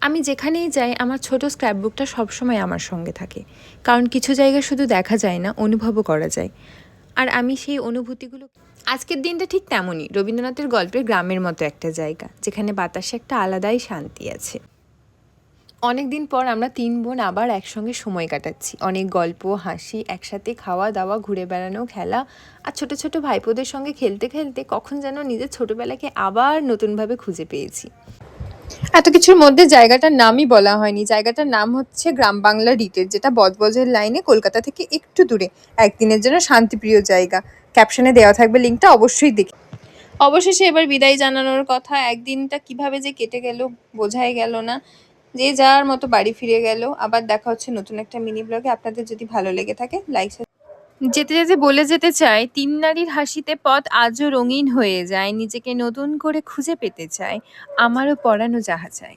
আমি যেখানেই যাই আমার ছোট স্ক্র্যাপবুকটা সবসময় আমার সঙ্গে থাকে, কারণ কিছু জায়গা শুধু দেখা যায় না, অনুভবও করা যায়। আর আমি সেই অনুভূতিগুলো, আজকের দিনটা ঠিক তেমনই, রবীন্দ্রনাথের গল্পের গ্রামের মতো একটা জায়গা যেখানে বাতাসে একটা আলাদাই শান্তি আছে। অনেক দিন পর আমরা 3 বোন আবার একসঙ্গে সময় কাটাচ্ছি, অনেক গল্প, হাসি, একসাথে খাওয়া দাওয়া, ঘুরে বেড়ানো, খেলা। আর ছোট ছোট ভাইপোদের সঙ্গে খেলতে খেলতে কখন যেন নিজের ছোটবেলাকে আবার নতুনভাবে খুঁজে পেয়েছি। এত কিছুর মধ্যে জায়গাটার নামই বলা হয়নি, জায়গাটার নাম হচ্ছে গ্রাম বাংলা রিটের, যেটা বজবজের লাইনে কলকাতা থেকে একটু দূরে। একদিনের জন্য শান্তিপ্রিয় জায়গা। ক্যাপশনে দেওয়া থাকবে লিঙ্কটা, অবশ্যই দেখি। অবশেষে এবার বিদায় জানানোর কথা। একদিনটা কিভাবে যে কেটে গেল বোঝাই গেল না। যে যার মতো বাড়ি ফিরে গেল। আবার দেখা হচ্ছে নতুন একটা মিনি ব্লগে। আপনাদের যদি ভালো লেগে থাকে লাইক। যেতে যেতে বলে যেতে চাই, 3 নারীর হাসিতে পথ আজও রঙিন হয়ে যায়, নিজেকে নতুন করে খুঁজে পেতে চায়, আমারও পরানো যাহা চায়।